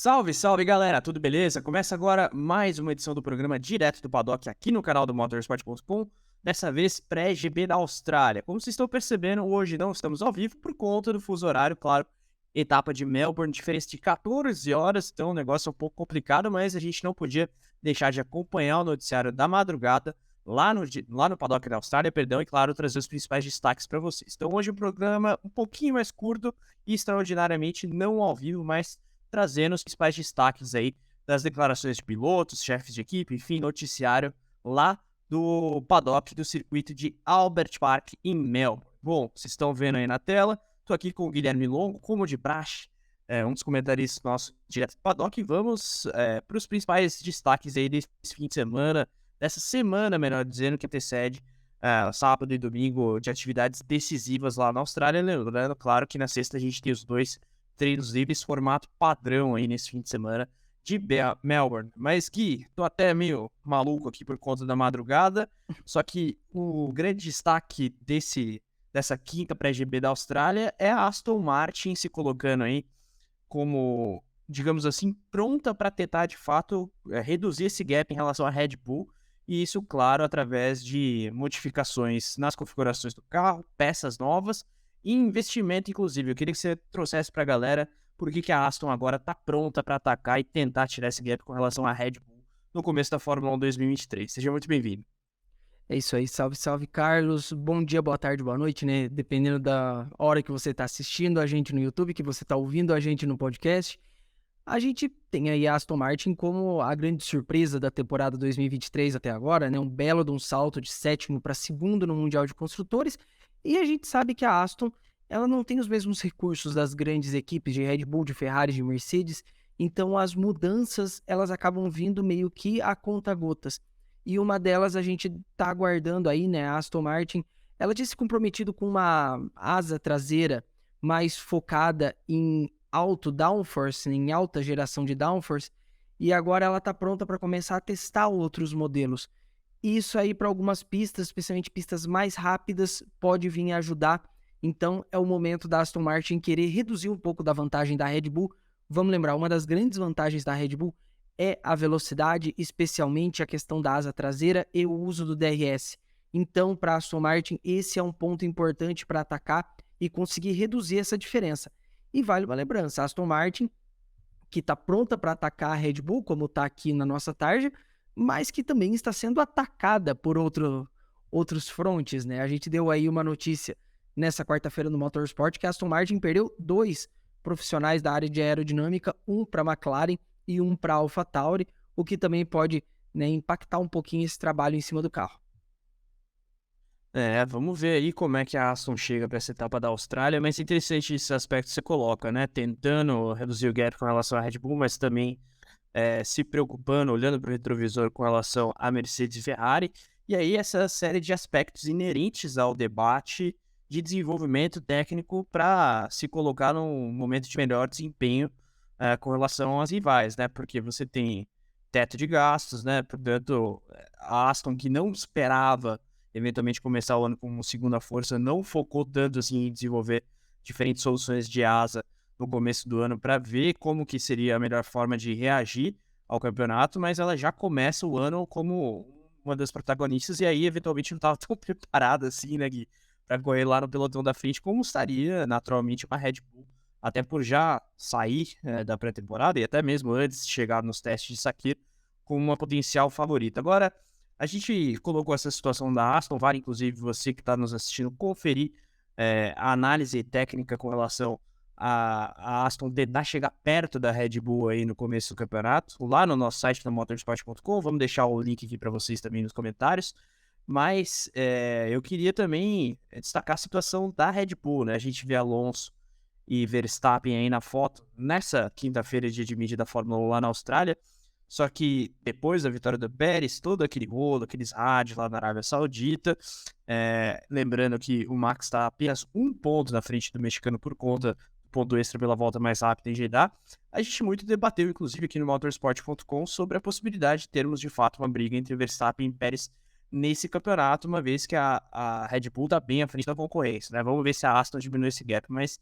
Salve, salve galera, tudo beleza? Começa agora mais uma edição do programa direto do Paddock aqui no canal do Motorsport.com, dessa vez pré-GP da Austrália. Como vocês estão percebendo, hoje não estamos ao vivo por conta do fuso horário, claro, etapa de Melbourne, diferença de 14 horas, então o negócio é um pouco complicado, mas a gente não podia deixar de acompanhar o noticiário da madrugada lá no Paddock da Austrália, e claro, trazer os principais destaques para vocês. Então hoje o programa um pouquinho mais curto e extraordinariamente não ao vivo, mas trazendo os principais destaques aí das declarações de pilotos, chefes de equipe, enfim, noticiário lá do paddock do circuito de Albert Park em Melbourne. Bom, vocês estão vendo aí na tela, estou aqui com o Guilherme Longo, como de praxe, um dos comentaristas nossos direto do paddock, e vamos para os principais destaques aí desse fim de semana, dessa semana, melhor dizendo, que antecede sábado e domingo de atividades decisivas lá na Austrália. Lembrando, claro, que na sexta a gente tem os dois treinos livres, formato padrão aí nesse fim de semana de Melbourne. Mas, Gui, tô até meio maluco aqui por conta da madrugada, só que o grande destaque dessa quinta pré-GP da Austrália é a Aston Martin se colocando aí como, digamos assim, pronta para tentar de fato reduzir esse gap em relação à Red Bull, e isso, claro, através de modificações nas configurações do carro, peças novas e investimento, inclusive. Eu queria que você trouxesse para a galera por que a Aston agora está pronta para atacar e tentar tirar esse gap com relação à Red Bull no começo da Fórmula 1 2023. Seja muito bem-vindo. É isso aí, salve, salve, Carlos. Bom dia, boa tarde, boa noite, né? Dependendo da hora que você está assistindo a gente no YouTube, que você está ouvindo a gente no podcast. A gente tem aí a Aston Martin como a grande surpresa da temporada 2023 até agora, né? Um belo de um salto de sétimo para segundo no Mundial de Construtores. E a gente sabe que a Aston, ela não tem os mesmos recursos das grandes equipes de Red Bull, de Ferrari, de Mercedes. Então as mudanças, elas acabam vindo meio que a conta-gotas. E uma delas a gente tá aguardando aí, né? A Aston Martin, ela tinha se comprometido com uma asa traseira mais focada em alto downforce, em alta geração de downforce, e agora ela tá pronta para começar a testar outros modelos. Isso aí para algumas pistas, especialmente pistas mais rápidas, pode vir a ajudar. Então é o momento da Aston Martin querer reduzir um pouco da vantagem da Red Bull. Vamos lembrar, uma das grandes vantagens da Red Bull é a velocidade, especialmente a questão da asa traseira e o uso do DRS. Então, para a Aston Martin, esse é um ponto importante para atacar e conseguir reduzir essa diferença. E vale uma lembrança, a Aston Martin, que está pronta para atacar a Red Bull, como está aqui na nossa tarja, mas que também está sendo atacada por outros frontes, né? A gente deu aí uma notícia nessa quarta-feira no Motorsport que a Aston Martin perdeu 2 profissionais da área de aerodinâmica, um para a McLaren e um para a AlphaTauri, o que também pode, né, impactar um pouquinho esse trabalho em cima do carro. Vamos ver aí como é que a Aston chega para essa etapa da Austrália, mas é interessante esse aspecto que você coloca, né? Tentando reduzir o gap com relação à Red Bull, mas também se preocupando, olhando para o retrovisor com relação a Mercedes e Ferrari. E aí essa série de aspectos inerentes ao debate de desenvolvimento técnico para se colocar num momento de melhor desempenho com relação às rivais, né? Porque você tem teto de gastos, né? Portanto, a Aston, que não esperava eventualmente começar o ano como segunda força, não focou tanto assim em desenvolver diferentes soluções de asa no começo do ano para ver como que seria a melhor forma de reagir ao campeonato, mas ela já começa o ano como uma das protagonistas e aí eventualmente não estava tão preparada assim, né, Gui, para correr lá no pelotão da frente como estaria naturalmente uma Red Bull, até por já sair da pré-temporada e até mesmo antes de chegar nos testes de Sakir como uma potencial favorita. Agora, a gente colocou essa situação da Aston, vale inclusive você que está nos assistindo conferir a análise técnica com relação a Aston tentar chegar perto da Red Bull aí no começo do campeonato, lá no nosso site, no motorsport.com. Vamos deixar o link aqui para vocês também nos comentários. Mas eu queria também destacar a situação da Red Bull, né? A gente vê Alonso e Verstappen aí na foto nessa quinta-feira, dia de mídia da Fórmula 1 lá na Austrália. Só que depois da vitória do Pérez, todo aquele rolo, aqueles rádios lá na Arábia Saudita, lembrando que o Max está apenas 1 ponto na frente do mexicano por conta do ponto extra pela volta mais rápida em Jeddah, a gente muito debateu, inclusive aqui no motorsport.com, sobre a possibilidade de termos de fato uma briga entre Verstappen e Pérez nesse campeonato, uma vez que a Red Bull está bem à frente da concorrência, né? Vamos ver se a Aston diminui esse gap, mas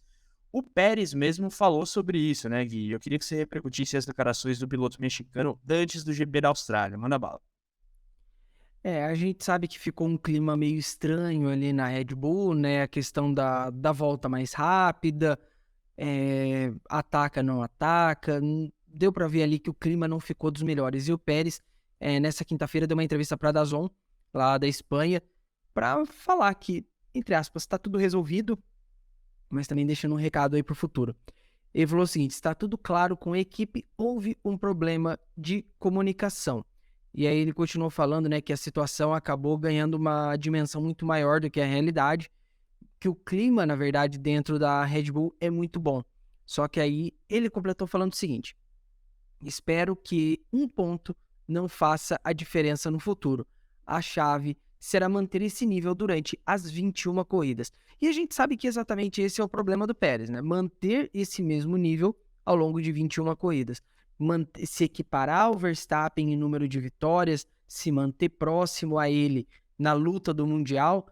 O Pérez mesmo falou sobre isso, né, Gui? Eu queria que você repercutisse as declarações do piloto mexicano antes do GP da Austrália. Manda bala. A gente sabe que ficou um clima meio estranho ali na Red Bull, né? A questão da volta mais rápida, ataca, não ataca. Deu para ver ali que o clima não ficou dos melhores. E o Pérez, nessa quinta-feira, deu uma entrevista para a DAZN, lá da Espanha, para falar que, entre aspas, está tudo resolvido, mas também deixando um recado aí para o futuro. Ele falou o seguinte: está tudo claro com a equipe, houve um problema de comunicação. E aí ele continuou falando, né, que a situação acabou ganhando uma dimensão muito maior do que a realidade, que o clima, na verdade, dentro da Red Bull é muito bom. Só que aí ele completou falando o seguinte: espero que um ponto não faça a diferença no futuro. A chave será manter esse nível durante as 21 corridas. E a gente sabe que exatamente esse é o problema do Pérez, né? Manter esse mesmo nível ao longo de 21 corridas. Se equiparar ao Verstappen em número de vitórias, se manter próximo a ele na luta do Mundial.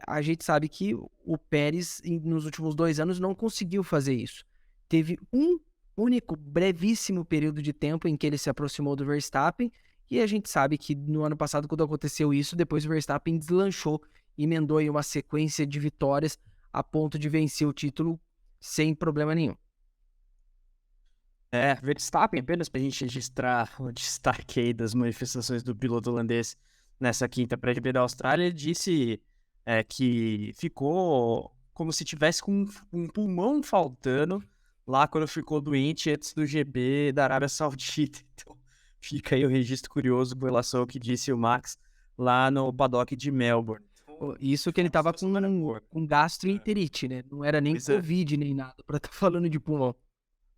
A gente sabe que o Pérez, nos últimos 2 anos, não conseguiu fazer isso. Teve um único, brevíssimo período de tempo em que ele se aproximou do Verstappen, e a gente sabe que no ano passado, quando aconteceu isso, depois o Verstappen deslanchou, emendou aí uma sequência de vitórias a ponto de vencer o título sem problema nenhum. Verstappen, apenas para a gente registrar o destaque aí das manifestações do piloto holandês nessa quinta pré-GP da Austrália, ele disse que ficou como se tivesse com um pulmão faltando lá quando ficou doente antes do GP da Arábia Saudita. Então, fica aí o registro curioso com relação ao que disse o Max lá no paddock de Melbourne. Isso que ele tava com gastroenterite, né? Não era nem Pois é. Covid nem nada, para estar falando de pulmão.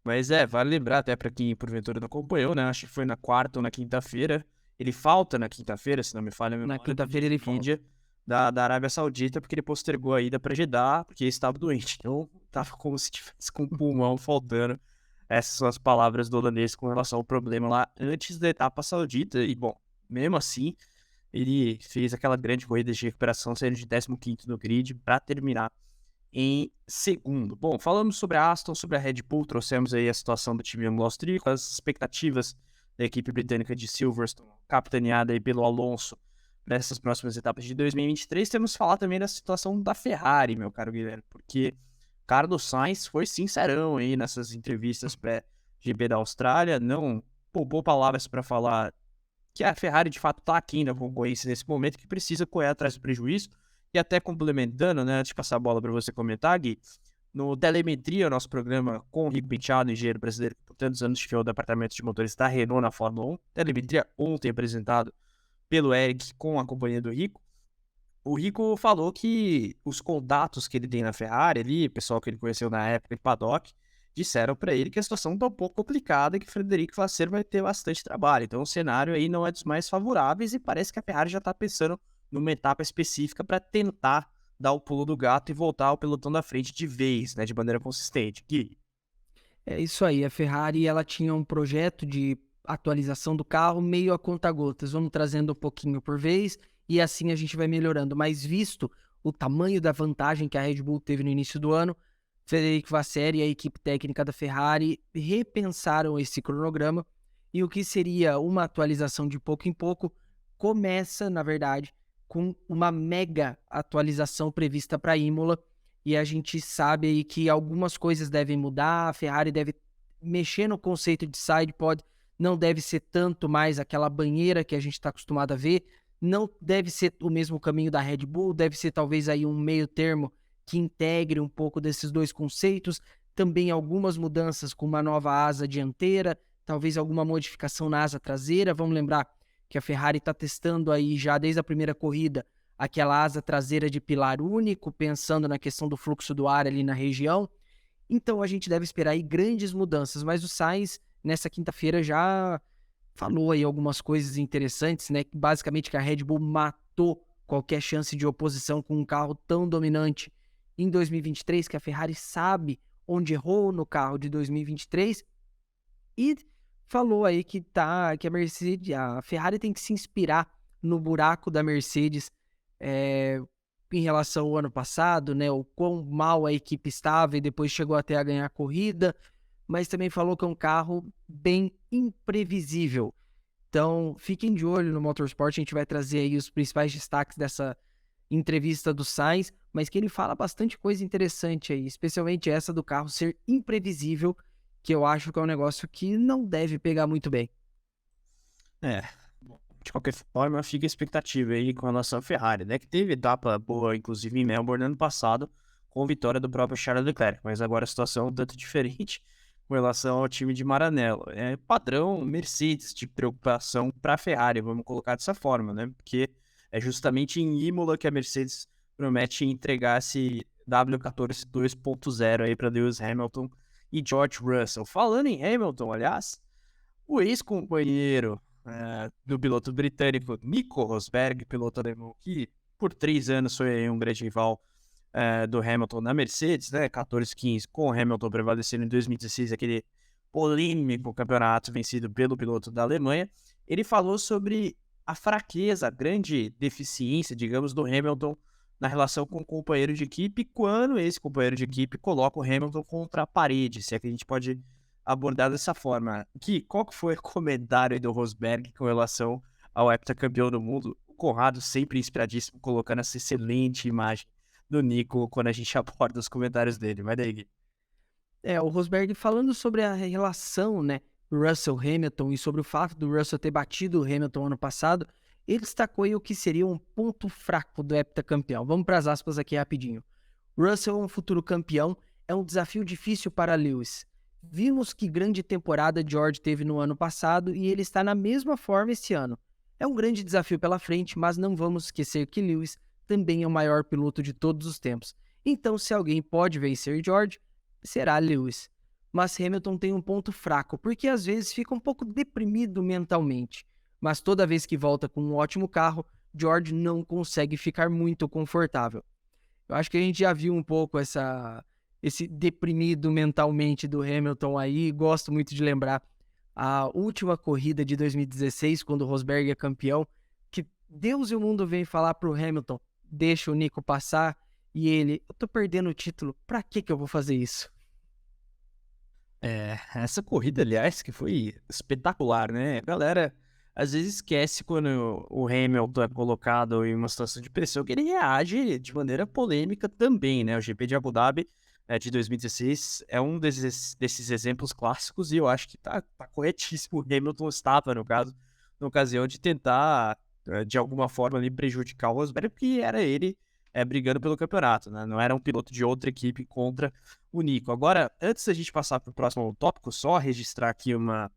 Mas vale lembrar, até para quem porventura não acompanhou, né? Acho que foi na quarta ou na quinta-feira. Ele falta na quinta-feira, se não me falha a memória. Na quinta-feira ele falta. Mídia da Arábia Saudita, porque ele postergou a ida para Jeddah, porque estava doente. Então, tava como se tivesse com o pulmão faltando. Essas são as palavras do holandês com relação ao problema lá antes da etapa saudita. E, bom, mesmo assim, ele fez aquela grande corrida de recuperação, saindo de 15º no grid para terminar em segundo. Bom, falamos sobre a Aston, sobre a Red Bull, trouxemos aí a situação do time austríaco, as expectativas da equipe britânica de Silverstone, capitaneada aí pelo Alonso, nessas próximas etapas de 2023. Temos que falar também da situação da Ferrari, meu caro Guilherme, porque Carlos Sainz foi sincerão aí nessas entrevistas pré-GP da Austrália, não poupou palavras para falar que a Ferrari de fato está aqui na concorrência nesse momento, que precisa correr atrás do prejuízo. E até complementando, né, antes de passar a bola para você comentar, Gui, no Telemetria, nosso programa com o Rico Penteado, engenheiro brasileiro que por tantos anos chefeu o departamento de motores da Renault na Fórmula 1, Telemetria ontem apresentado pelo Eric com a companhia do Rico. O Rico falou que os contatos que ele tem na Ferrari ali, o pessoal que ele conheceu na época de paddock, disseram para ele que a situação está um pouco complicada e que Frederico Vasseur vai ter bastante trabalho. Então o cenário aí não é dos mais favoráveis e parece que a Ferrari já está pensando numa etapa específica para tentar dar o pulo do gato e voltar ao pelotão da frente de vez, né, de maneira consistente. Gui. É isso aí, a Ferrari ela tinha um projeto de atualização do carro meio a conta-gotas, vamos trazendo um pouquinho por vez e assim a gente vai melhorando. Mas visto o tamanho da vantagem que a Red Bull teve no início do ano, Frederico Vasseur e a equipe técnica da Ferrari repensaram esse cronograma e o que seria uma atualização de pouco em pouco começa, na verdade, com uma mega atualização prevista para Imola. E a gente sabe aí que algumas coisas devem mudar, a Ferrari deve mexer no conceito de sidepod, não deve ser tanto mais aquela banheira que a gente está acostumado a ver, não deve ser o mesmo caminho da Red Bull, deve ser talvez aí um meio termo que integre um pouco desses dois conceitos, também algumas mudanças com uma nova asa dianteira, talvez alguma modificação na asa traseira. Vamos lembrar que a Ferrari está testando aí já desde a primeira corrida aquela asa traseira de pilar único, pensando na questão do fluxo do ar ali na região. Então a gente deve esperar aí grandes mudanças, mas o Sainz nessa quinta-feira já falou aí algumas coisas interessantes, né? Basicamente que a Red Bull matou qualquer chance de oposição com um carro tão dominante em 2023, que a Ferrari sabe onde errou no carro de 2023 e falou aí que a Ferrari tem que se inspirar no buraco da Mercedes em relação ao ano passado, né? O quão mal a equipe estava e depois chegou até a ganhar a corrida, mas também falou que é um carro bem imprevisível. Então, fiquem de olho no Motorsport, a gente vai trazer aí os principais destaques dessa entrevista do Sainz, mas que ele fala bastante coisa interessante aí, especialmente essa do carro ser imprevisível, que eu acho que é um negócio que não deve pegar muito bem. De qualquer forma, fica a expectativa aí com relação à Ferrari, né? Que teve etapa boa, inclusive em Melbourne ano passado, com vitória do próprio Charles Leclerc, mas agora a situação é um tanto diferente com relação ao time de Maranello. É padrão Mercedes de preocupação para a Ferrari, vamos colocar dessa forma, né? Porque é justamente em Imola que a Mercedes promete entregar esse W14 2.0 aí para Lewis Hamilton e George Russell. Falando em Hamilton, aliás, o ex-companheiro do piloto britânico Nico Rosberg, piloto alemão que por 3 anos foi um grande rival do Hamilton na Mercedes, né? 14-15, com o Hamilton prevalecendo em 2016, aquele polêmico campeonato vencido pelo piloto da Alemanha. Ele falou sobre a fraqueza, a grande deficiência, digamos, do Hamilton na relação com o companheiro de equipe, quando esse companheiro de equipe coloca o Hamilton contra a parede, se é que a gente pode abordar dessa forma. Gui, qual que foi o comentário aí do Rosberg com relação ao heptacampeão do mundo? O Conrado sempre inspiradíssimo, colocando essa excelente imagem do Nico quando a gente aborda os comentários dele. Vai daí, Gui. O Rosberg falando sobre a relação, né, Russell-Hamilton e sobre o fato do Russell ter batido o Hamilton ano passado, ele destacou aí o que seria um ponto fraco do heptacampeão. Vamos para as aspas aqui rapidinho. Russell é um futuro campeão, é um desafio difícil para Lewis. Vimos que grande temporada George teve no ano passado e ele está na mesma forma esse ano. É um grande desafio pela frente, mas não vamos esquecer que Lewis também é o maior piloto de todos os tempos. Então, se alguém pode vencer George, será Lewis. Mas Hamilton tem um ponto fraco, porque às vezes fica um pouco deprimido mentalmente. Mas toda vez que volta com um ótimo carro, George não consegue ficar muito confortável. Eu acho que a gente já viu um pouco esse deprimido mentalmente do Hamilton aí. Gosto muito de lembrar a última corrida de 2016, quando o Rosberg é campeão, que Deus e o mundo vêm falar pro Hamilton, deixa o Nico passar, e ele, eu tô perdendo o título, pra que eu vou fazer isso? Essa corrida, aliás, que foi espetacular, né? A galera às vezes esquece quando o Hamilton é colocado em uma situação de pressão que ele reage de maneira polêmica também, né? O GP de Abu Dhabi de 2016 é um desses exemplos clássicos e eu acho que tá corretíssimo. O Hamilton estava, no caso, na ocasião de tentar, de alguma forma, ali, prejudicar o Rosberg, porque era ele brigando pelo campeonato, né? Não era um piloto de outra equipe contra o Nico. Agora, antes da gente passar para o próximo tópico, só registrar aqui uma,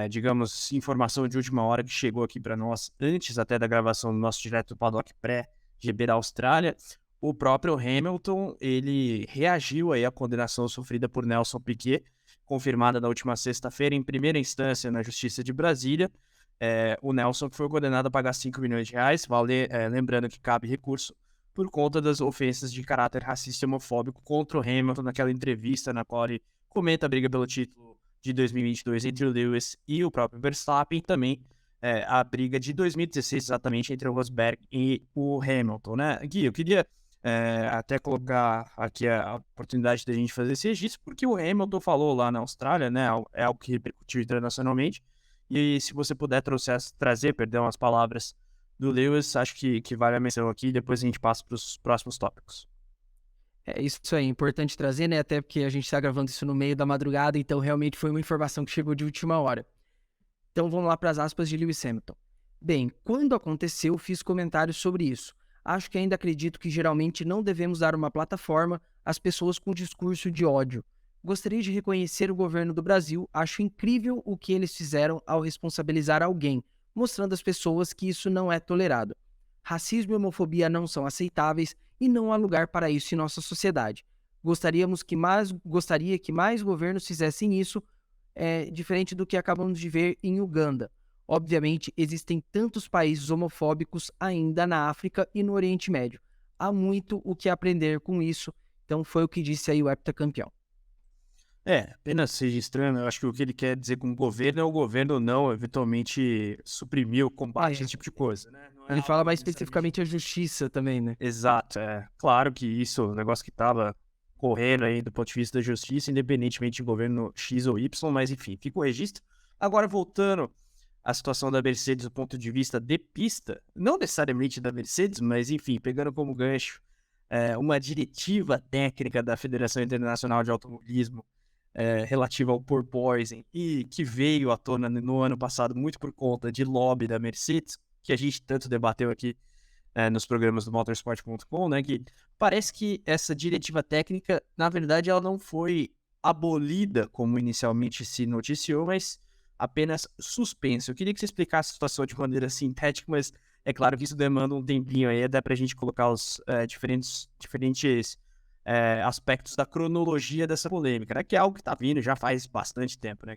digamos, informação de última hora que chegou aqui para nós, antes até da gravação do nosso direto do Paddock pré-GB da Austrália. O próprio Hamilton, ele reagiu aí à condenação sofrida por Nelson Piquet, confirmada na última sexta-feira em primeira instância na Justiça de Brasília. O Nelson foi condenado a pagar 5 milhões de reais, lembrando que cabe recurso por conta das ofensas de caráter racista e homofóbico contra o Hamilton naquela entrevista na qual ele comenta a briga pelo título de 2022 entre o Lewis e o próprio Verstappen, e também a briga de 2016 exatamente entre o Rosberg e o Hamilton, né? Gui, eu queria até colocar aqui a oportunidade da gente fazer esse registro, porque o Hamilton falou lá na Austrália, né? É algo que repercutiu internacionalmente, e se você puder trazer, perdão, as palavras do Lewis, acho que vale a menção aqui, depois a gente passa para os próximos tópicos. Isso aí, importante trazer, né? Até porque a gente está gravando isso no meio da madrugada, então realmente foi uma informação que chegou de última hora. Então vamos lá para as aspas de Lewis Hamilton. Bem, quando aconteceu, fiz comentários sobre isso. Acho que ainda acredito que geralmente não devemos dar uma plataforma às pessoas com discurso de ódio. Gostaria de reconhecer o governo do Brasil, acho incrível o que eles fizeram ao responsabilizar alguém, mostrando às pessoas que isso não é tolerado. Racismo e homofobia não são aceitáveis e não há lugar para isso em nossa sociedade. Gostaria que mais governos fizessem isso, diferente do que acabamos de ver em Uganda. Obviamente, existem tantos países homofóbicos ainda na África e no Oriente Médio. Há muito o que aprender com isso. Então foi o que disse aí o heptacampeão. Apenas seja estranho, eu acho que o que ele quer dizer com o governo é o governo não eventualmente suprimir o Ah, combate a é. esse tipo de coisa, né? Não é Ele fala algo mais necessariamente. especificamente a justiça também, né? Exato, é. Claro que isso é um negócio que estava correndo aí do ponto de vista da justiça, independentemente de governo X ou Y, mas enfim, fica o registro. Agora, voltando à situação da Mercedes do ponto de vista de pista, não necessariamente da Mercedes, mas enfim, pegando como gancho uma diretiva técnica da Federação Internacional de Automobilismo relativa ao porpoising e que veio à tona no ano passado muito por conta de lobby da Mercedes, que a gente tanto debateu aqui nos programas do motorsport.com, né, que parece que essa diretiva técnica, na verdade, ela não foi abolida, como inicialmente se noticiou, mas apenas suspensa. Eu queria que você explicasse a situação de maneira sintética, mas é claro que isso demanda um tempinho aí, dá pra gente colocar os diferentes aspectos da cronologia dessa polêmica, né, que é algo que tá vindo já faz bastante tempo, né?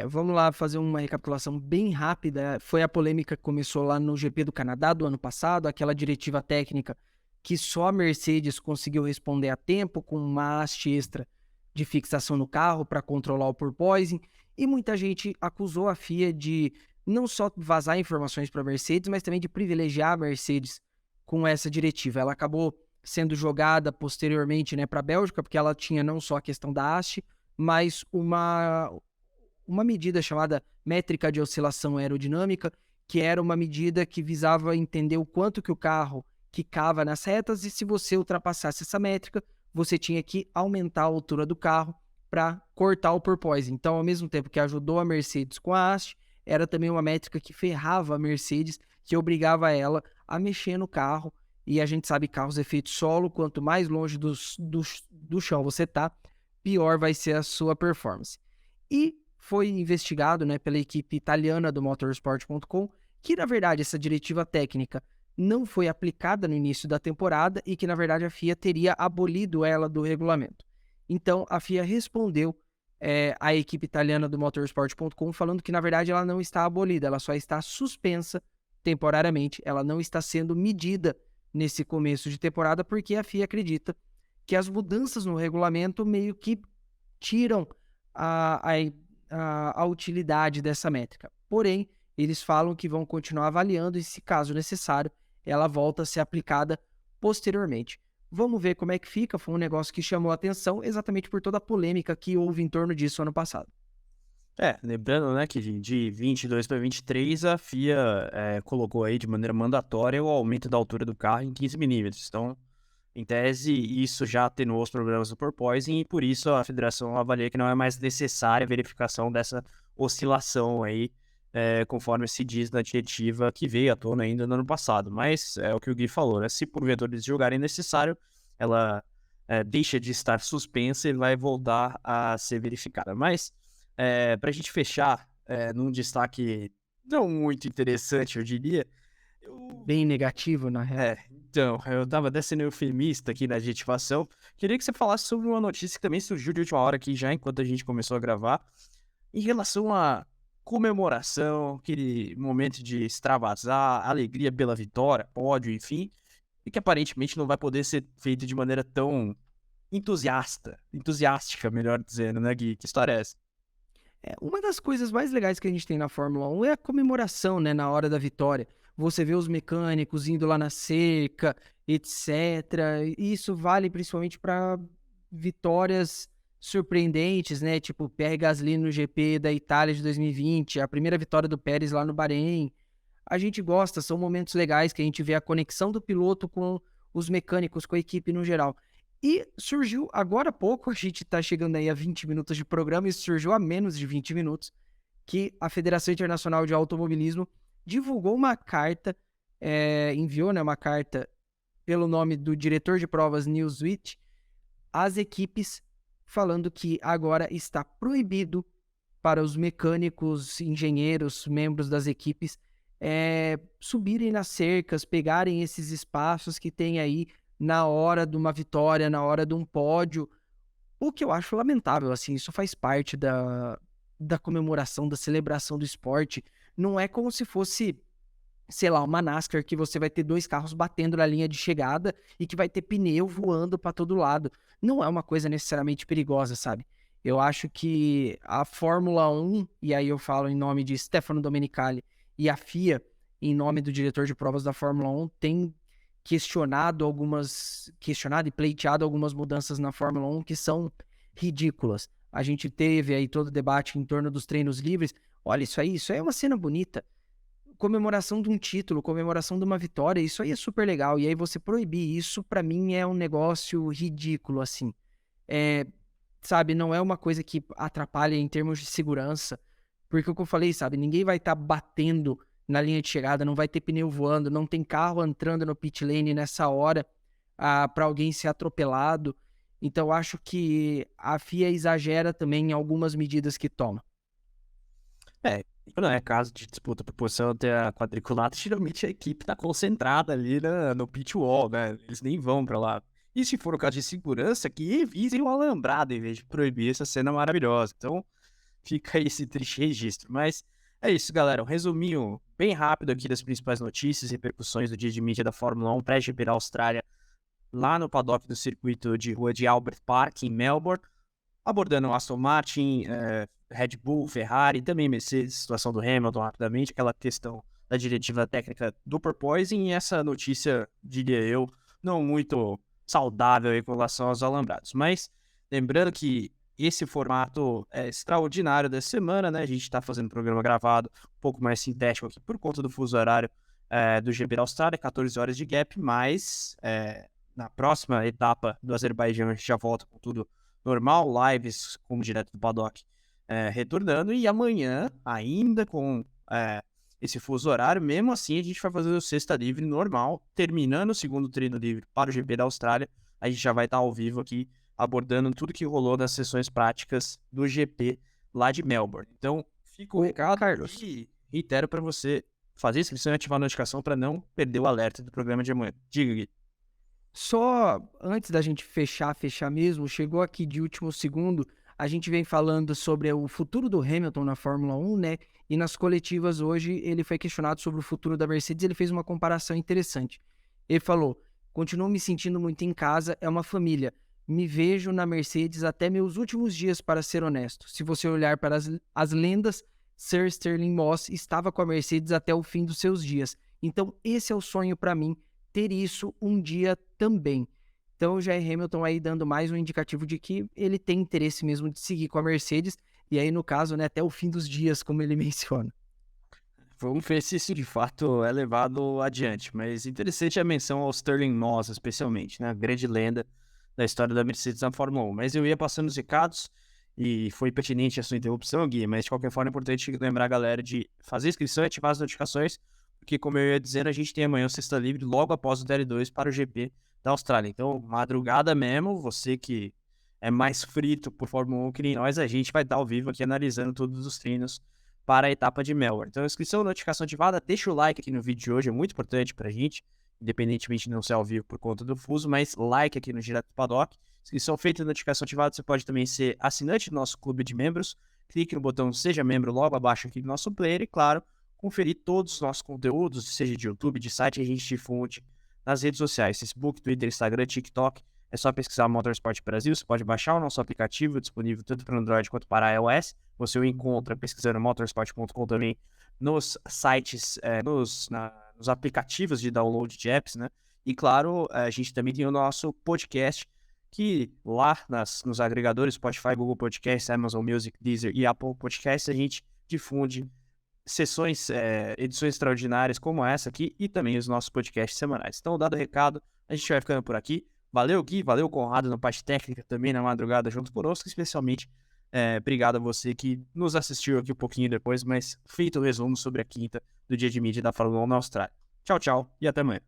Vamos lá fazer uma recapitulação bem rápida. Foi a polêmica que começou lá no GP do Canadá do ano passado, aquela diretiva técnica que só a Mercedes conseguiu responder a tempo com uma haste extra de fixação no carro para controlar o porpoising, e muita gente acusou a FIA de não só vazar informações para a Mercedes, mas também de privilegiar a Mercedes com essa diretiva. Ela acabou sendo jogada posteriormente, né, para a Bélgica, porque ela tinha não só a questão da haste, mas uma medida chamada métrica de oscilação aerodinâmica, que era uma medida que visava entender o quanto que o carro quicava nas retas, e se você ultrapassasse essa métrica, você tinha que aumentar a altura do carro para cortar o porpoise. Então, ao mesmo tempo que ajudou a Mercedes com a haste, era também uma métrica que ferrava a Mercedes, que obrigava ela a mexer no carro. E a gente sabe carros efeito solo, quanto mais longe do chão você tá, pior vai ser a sua performance. E foi investigado, né, pela equipe italiana do motorsport.com, que na verdade essa diretiva técnica não foi aplicada no início da temporada e que na verdade a FIA teria abolido ela do regulamento. Então a FIA respondeu à equipe italiana do motorsport.com falando que na verdade ela não está abolida, ela só está suspensa temporariamente, ela não está sendo medida nesse começo de temporada porque a FIA acredita que as mudanças no regulamento meio que tiram a utilidade dessa métrica. Porém, eles falam que vão continuar avaliando e, se caso necessário, ela volta a ser aplicada posteriormente. Vamos ver como é que fica. Foi um negócio que chamou a atenção exatamente por toda a polêmica que houve em torno disso ano passado. Lembrando, né, que de 22 para 23 a FIA colocou aí de maneira mandatória o aumento da altura do carro em 15 milímetros. Então, em tese, isso já atenuou os problemas do porpoising e por isso a federação avalia que não é mais necessária a verificação dessa oscilação aí, conforme se diz na diretiva que veio à tona ainda no ano passado. Mas é o que o Gui falou, né? Se porventura eles julgarem necessário, ela deixa de estar suspensa e vai voltar a ser verificada. Mas, para a gente fechar num destaque não muito interessante, eu diria, eu Bem negativo, na real. então, eu tava até sendo eufemista aqui na adjetivação. Queria que você falasse sobre uma notícia que também surgiu de última hora aqui já, enquanto a gente começou a gravar, em relação à comemoração, aquele momento de extravasar, alegria pela vitória, pódio, enfim, e que aparentemente não vai poder ser feito de maneira tão entusiástica, melhor dizendo, né, Gui? Que história é essa? Uma das coisas mais legais que a gente tem na Fórmula 1 é a comemoração, né, na hora da vitória. Você vê os mecânicos indo lá na cerca, etc. E isso vale principalmente para vitórias surpreendentes, né? Tipo Pierre Gasly no GP da Itália de 2020, a primeira vitória do Pérez lá no Bahrein. A gente gosta, são momentos legais que a gente vê a conexão do piloto com os mecânicos, com a equipe no geral. E surgiu agora há pouco, a gente está chegando aí a 20 minutos de programa, e surgiu a menos de 20 minutos, que a Federação Internacional de Automobilismo divulgou uma carta, enviou, né, uma carta pelo nome do diretor de provas Newsweek às equipes, falando que agora está proibido para os mecânicos, engenheiros, membros das equipes subirem nas cercas, pegarem esses espaços que tem aí na hora de uma vitória, na hora de um pódio, o que eu acho lamentável, assim, isso faz parte da comemoração, da celebração do esporte. Não é como se fosse, sei lá, uma NASCAR que você vai ter dois carros batendo na linha de chegada e que vai ter pneu voando para todo lado. Não é uma coisa necessariamente perigosa, sabe? Eu acho que a Fórmula 1, e aí eu falo em nome de Stefano Domenicali, e a FIA, em nome do diretor de provas da Fórmula 1, tem questionado e pleiteado algumas mudanças na Fórmula 1 que são ridículas. A gente teve aí todo o debate em torno dos treinos livres. Olha, isso aí é uma cena bonita. Comemoração de um título, comemoração de uma vitória, isso aí é super legal. E aí você proibir isso, pra mim, é um negócio ridículo, assim. É, sabe, não é uma coisa que atrapalha em termos de segurança. Porque o que eu falei, sabe, ninguém vai estar batendo na linha de chegada, não vai ter pneu voando, não tem carro entrando no pit lane nessa hora para alguém ser atropelado. Então, eu acho que a FIA exagera também em algumas medidas que toma. Quando é caso de disputa por posição até a quadriculada, geralmente a equipe tá concentrada ali no pit wall, né? Eles nem vão pra lá. E se for o caso de segurança, que revisem o alambrado em vez de proibir essa cena maravilhosa. Então, fica aí esse triste registro. Mas é isso, galera. Um resuminho bem rápido aqui das principais notícias e repercussões do dia de mídia da Fórmula 1 pré-GP da Austrália, lá no paddock do circuito de rua de Albert Park, em Melbourne, abordando Aston Martin, Red Bull, Ferrari, também Mercedes, situação do Hamilton rapidamente, aquela questão da diretiva técnica do porpoising e essa notícia, diria eu, não muito saudável em relação aos alambrados. Mas lembrando que esse formato é extraordinário dessa semana, né? A gente está fazendo um programa gravado um pouco mais sintético aqui por conta do fuso horário do GP da Austrália, 14 horas de gap, mas na próxima etapa do Azerbaijão a gente já volta com tudo normal, lives como direto do paddock retornando, e amanhã, ainda com esse fuso horário, mesmo assim a gente vai fazer o sexta livre normal, terminando o segundo treino livre para o GP da Austrália, a gente já vai estar ao vivo aqui, abordando tudo que rolou nas sessões práticas do GP lá de Melbourne. Então, fica o recado, Carlos, e reitero para você fazer inscrição e ativar a notificação para não perder o alerta do programa de amanhã. Diga, Gui. só antes da gente fechar mesmo, chegou aqui de último segundo, a gente vem falando sobre o futuro do Hamilton na Fórmula 1, né? E nas coletivas hoje ele foi questionado sobre o futuro da Mercedes, ele fez uma comparação interessante. Ele falou: continuo me sentindo muito em casa, é uma família. Me vejo na Mercedes até meus últimos dias, para ser honesto. Se você olhar para as lendas, Sir Stirling Moss estava com a Mercedes até o fim dos seus dias. Então esse é o sonho para mim, ter isso um dia também. Então, o J. Hamilton aí dando mais um indicativo de que ele tem interesse mesmo de seguir com a Mercedes, e aí, no caso, né, até o fim dos dias, como ele menciona. Vamos ver se isso de fato é levado adiante, mas interessante a menção ao Stirling Moss, especialmente, né? A grande lenda da história da Mercedes na Fórmula 1. Mas eu ia passando os recados e foi pertinente a sua interrupção, Gui, mas de qualquer forma é importante lembrar a galera de fazer inscrição e ativar as notificações, porque, como eu ia dizendo, a gente tem amanhã o Sexta Livre logo após o TL2 para o GP da Austrália. Então, madrugada mesmo, você que é mais frito por Fórmula 1 que nem nós, a gente vai estar ao vivo aqui analisando todos os treinos para a etapa de Melbourne. Então, inscrição, notificação ativada, deixa o like aqui no vídeo de hoje, é muito importante pra gente, independentemente de não ser ao vivo por conta do fuso, mas like aqui no Direto do Paddock. Inscrição feita e notificação ativada, você pode também ser assinante do nosso clube de membros. Clique no botão Seja Membro logo abaixo aqui do nosso player e, claro, conferir todos os nossos conteúdos, seja de YouTube, de site, a gente difunde nas redes sociais, Facebook, Twitter, Instagram, TikTok. É só pesquisar Motorsport Brasil, você pode baixar o nosso aplicativo, disponível tanto para Android quanto para iOS. Você o encontra pesquisando motorsport.com também nos sites, nos aplicativos de download de apps, né? E claro, a gente também tem o nosso podcast, que lá nos agregadores Spotify, Google Podcasts, Amazon Music, Deezer e Apple Podcasts, a gente difunde sessões, edições extraordinárias como essa aqui e também os nossos podcasts semanais. Então, dado o recado, a gente vai ficando por aqui. Valeu, Gui, valeu, Conrado, na parte técnica também na madrugada junto conosco, especialmente obrigado a você que nos assistiu aqui um pouquinho depois, mas feito o resumo sobre a quinta do dia de mídia da Fórmula 1 na Austrália. Tchau, tchau e até amanhã.